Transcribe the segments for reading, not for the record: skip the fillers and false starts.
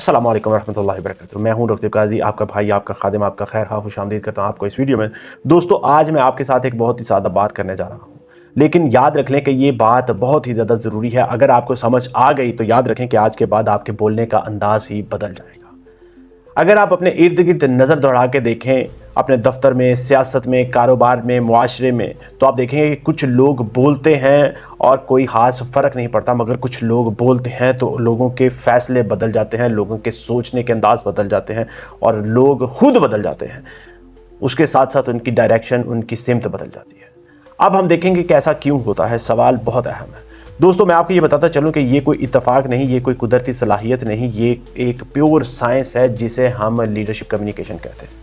अस्सलाम वालेकुम रहमतुल्लाहि व बरकातहू। मैं हूं डॉक्टर काजी, आपका भाई, आपका खादिम, आपका खैर हाँ खुशामदीद करता हूं आपको इस वीडियो में। दोस्तों, आज मैं आपके साथ एक बहुत ही सादा बात करने जा रहा हूं, लेकिन याद रख लें कि ये बात बहुत ही ज़्यादा ज़रूरी है। अगर आपको समझ आ गई तो याद रखें कि आज के बाद आपके बोलने का अंदाज ही बदल जाएगा। अगर आप अपने इर्द गिर्द नज़र दौड़ा के देखें, अपने दफ्तर में, सियासत में, कारोबार में, मुआशरे में, तो आप देखेंगे कि कुछ लोग बोलते हैं और कोई खास फ़र्क नहीं पड़ता, मगर कुछ लोग बोलते हैं तो लोगों के फ़ैसले बदल जाते हैं, लोगों के सोचने के अंदाज़ बदल जाते हैं और लोग खुद बदल जाते हैं। उसके साथ साथ उनकी डायरेक्शन, उनकी सिमत बदल जाती है। अब हम देखेंगे कि ऐसा क्यों होता है। सवाल बहुत अहम है दोस्तों। मैं आपको ये बताता चलूं कि ये कोई इत्तेफाक नहीं, ये कोई कुदरती सलाहियत नहीं, ये एक प्योर साइंस है जिसे हम लीडरशिप कम्युनिकेशन कहते हैं।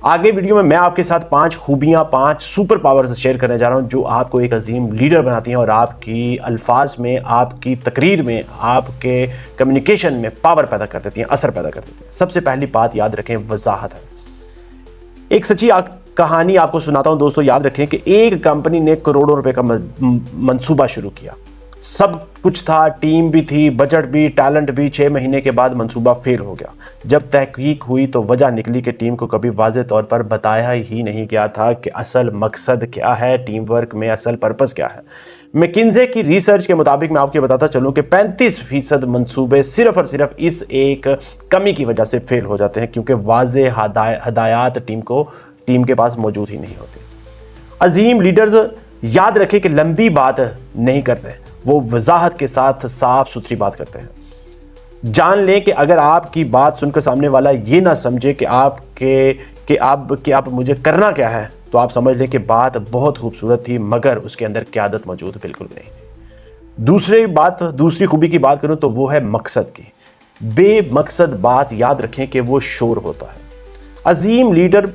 आगे वीडियो में मैं आपके साथ 5 खूबियां, 5 सुपर पावर्स शेयर करने जा रहा हूं जो आपको एक अजीम लीडर बनाती हैं और आपकी अल्फाज में, आपकी तकरीर में, आपके कम्युनिकेशन में पावर पैदा कर देती हैं, असर पैदा कर देती हैं। सबसे पहली बात याद रखें, वजाहत है। एक सच्ची कहानी आपको सुनाता हूं दोस्तों। याद रखें कि एक कंपनी ने करोड़ों रुपए का मंसूबा शुरू किया। सब कुछ था, टीम भी थी, बजट भी, टैलेंट भी। 6 महीने के बाद मंसूबा फेल हो गया। जब तहकीक हुई तो वजह निकली कि टीम को कभी वाज़ेह तौर पर बताया ही नहीं गया था कि असल मकसद क्या है, टीम वर्क में असल पर्पस क्या है। मैकिन्जे की रिसर्च के मुताबिक मैं आपको बताता चलूं कि 35% मंसूबे सिर्फ और सिर्फ इस एक कमी की वजह से फेल हो जाते हैं, क्योंकि वाज़ेह हदायत टीम के पास मौजूद ही नहीं होती। अजीम लीडर्स याद रखें कि लंबी बात नहीं करते, वो वजाहत के साथ साफ सुथरी बात करते हैं। जान लें कि अगर आपकी बात सुनकर सामने वाला ये ना समझे कि आप मुझे करना क्या है, तो आप समझ लें कि बात बहुत खूबसूरत थी मगर उसके अंदर क़यादत मौजूद बिल्कुल नहीं थी। दूसरी खूबी की बात करूं तो वो है मकसद की। बेमकसद बात याद रखें कि वो शोर होता है। अजीम लीडर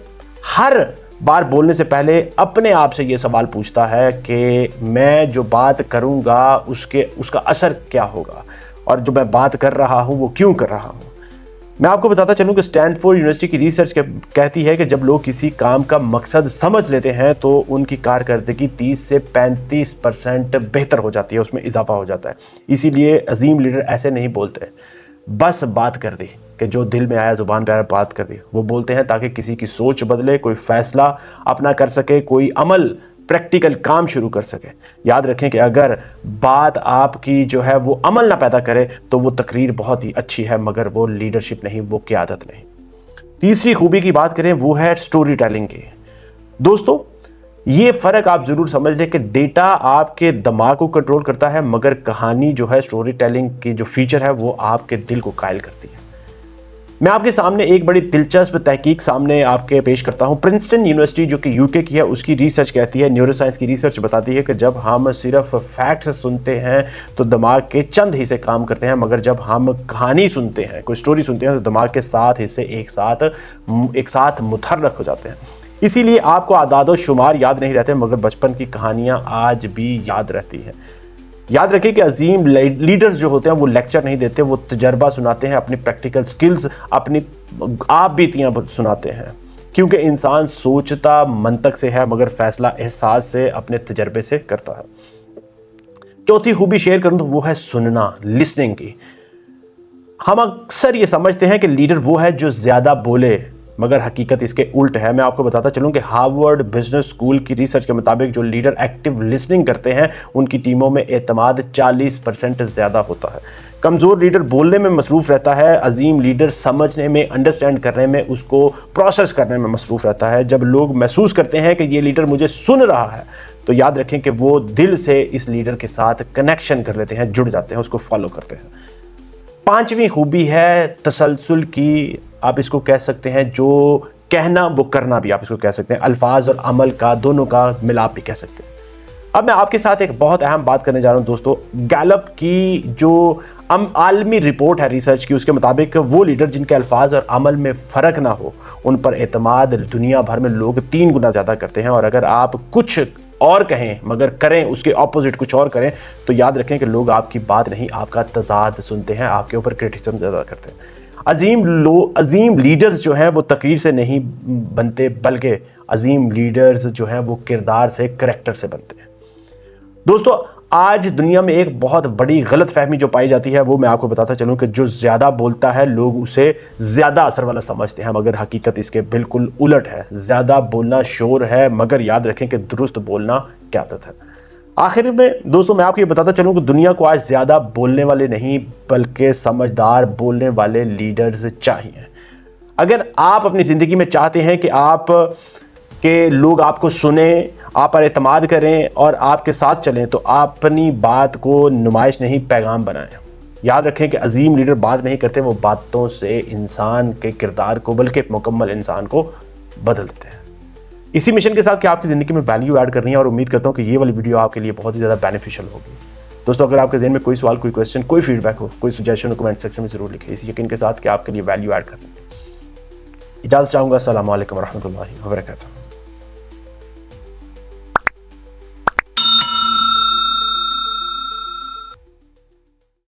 हर बार बोलने से पहले अपने आप से ये सवाल पूछता है कि मैं जो बात करूंगा उसका असर क्या होगा, और जो मैं बात कर रहा हूं वो क्यों कर रहा हूं। मैं आपको बताता चलूं कि स्टैनफोर्ड यूनिवर्सिटी की रिसर्च कहती है कि जब लोग किसी काम का मकसद समझ लेते हैं तो उनकी कारकर्दगी 30 से 35% बेहतर हो जाती है, उसमें इजाफा हो जाता है। इसीलिए अजीम लीडर ऐसे नहीं बोलते बस बात कर दी कि जो दिल में आया ज़ुबान पे आया बात कर दी। वो बोलते हैं ताकि किसी की सोच बदले, कोई फैसला अपना कर सके, कोई अमल, प्रैक्टिकल काम शुरू कर सके। याद रखें कि अगर बात आपकी जो है वो अमल ना पैदा करे तो वो तकरीर बहुत ही अच्छी है मगर वो लीडरशिप नहीं, वो क़यादत नहीं। तीसरी खूबी की बात करें वो है स्टोरी टेलिंग की। दोस्तों, ये फ़र्क आप ज़रूर समझ लें कि डेटा आपके दिमाग को कंट्रोल करता है मगर कहानी जो है, स्टोरी टेलिंग की जो फीचर है वो आपके दिल को कायल करती है। मैं आपके सामने एक बड़ी दिलचस्प तहकीक सामने आपके पेश करता हूं। प्रिंसटन यूनिवर्सिटी जो कि यूके की है, उसकी रिसर्च कहती है, न्यूरोसाइंस की रिसर्च बताती है कि जब हम सिर्फ फैक्ट्स सुनते हैं तो दिमाग के चंद हिस्से काम करते हैं, मगर जब हम कहानी सुनते हैं, कोई स्टोरी सुनते हैं, तो दिमाग के 7 हिस्से एक साथ मुतहर्रक हो जाते हैं। इसीलिए आपको आदाद व शुमार याद नहीं रहते मगर बचपन की कहानियाँ आज भी याद रहती हैं। याद रखें कि अजीम लीडर्स जो होते हैं वो लेक्चर नहीं देते, वो तजर्बा सुनाते हैं, अपनी प्रैक्टिकल स्किल्स, अपनी आप बीतियाँ सुनाते हैं, क्योंकि इंसान सोचता मंतक से है मगर फैसला एहसास से, अपने तजर्बे से करता है। चौथी खूबी शेयर करूं तो वो है सुनना, लिसनिंग की। हम अक्सर ये समझते हैं कि लीडर वो है जो ज़्यादा बोले, मगर हकीकत इसके उल्ट है। मैं आपको बताता चलूं कि हार्वर्ड बिजनेस स्कूल की रिसर्च के मुताबिक जो लीडर एक्टिव लिसनिंग करते हैं उनकी टीमों में एतमाद 40% ज़्यादा होता है। कमज़ोर लीडर बोलने में मसरूफ़ रहता है, अजीम लीडर समझने में, अंडरस्टैंड करने में, उसको प्रोसेस करने में मसरूफ़ रहता है। जब लोग महसूस करते हैं कि ये लीडर मुझे सुन रहा है तो याद रखें कि वो दिल से इस लीडर के साथ कनेक्शन कर लेते हैं, जुड़ जाते हैं, उसको फॉलो करते हैं। 5वीं खूबी है तसलसल की। आप इसको कह सकते हैं जो कहना वो करना भी आप इसको कह सकते हैं, अल्फाज और अमल का दोनों का मिलाप भी कह सकते हैं। अब मैं आपके साथ एक बहुत अहम बात करने जा रहा हूं दोस्तों। गैलप की जो आलमी रिपोर्ट है रिसर्च की, उसके मुताबिक वो लीडर जिनके अल्फाज और अमल में फ़र्क ना हो उन पर एतमाद दुनिया भर में लोग 3 गुना ज़्यादा करते हैं। और अगर आप कुछ और कहें मगर करें उसके ऑपोजिट कुछ और करें तो याद रखें कि लोग आपकी बात नहीं, आपका तजाद सुनते हैं, आपके ऊपर क्रिटिसिज्म ज़्यादा करते हैं। अजीम लीडर्स जो हैं वो तकरीर से नहीं बनते बल्कि अजीम लीडर्स जो हैं वो किरदार से, करैक्टर से बनते हैं। दोस्तों, آج دنیا میں ایک بہت بڑی غلط فہمی جو پائی جاتی ہے وہ میں آپ کو بتاتا چلوں کہ جو زیادہ بولتا ہے لوگ اسے زیادہ اثر والا سمجھتے ہیں، مگر حقیقت اس کے بالکل الٹ ہے۔ زیادہ بولنا شور ہے، مگر یاد رکھیں کہ درست بولنا قیادت ہے۔ آخر میں دوستوں میں آپ کو یہ بتاتا چلوں کہ دنیا کو آج زیادہ بولنے والے نہیں بلکہ سمجھدار بولنے والے لیڈرز چاہیے۔ اگر آپ اپنی زندگی میں چاہتے ہیں کہ لوگ آپ کو سنیں، آپ پر اعتماد کریں اور آپ کے ساتھ چلیں، تو آپ اپنی بات کو نمائش نہیں پیغام بنائیں۔ یاد رکھیں کہ عظیم لیڈر بات نہیں کرتے، وہ باتوں سے انسان کے کردار کو بلکہ ایک مکمل انسان کو بدلتے ہیں۔ اسی مشن کے ساتھ کہ آپ کی زندگی میں ویلیو ایڈ کرنی ہے، اور امید کرتا ہوں کہ یہ والی ویڈیو آپ کے لیے بہت ہی زیادہ بینیفیشل ہوگی۔ دوستو اگر آپ کے ذہن میں کوئی سوال، کوئی کویسچن، کوئی فیڈ بیک ہو، کوئی سجیشن ہو، کمنٹ سیکشن میں ضرور لکھیں، اس یقین کے ساتھ کہ آپ کے لیے ویلیو ایڈ کریں۔ اجازت چاہوں گا۔ السلام علیکم ورحمۃ اللہ وبرکاتہ۔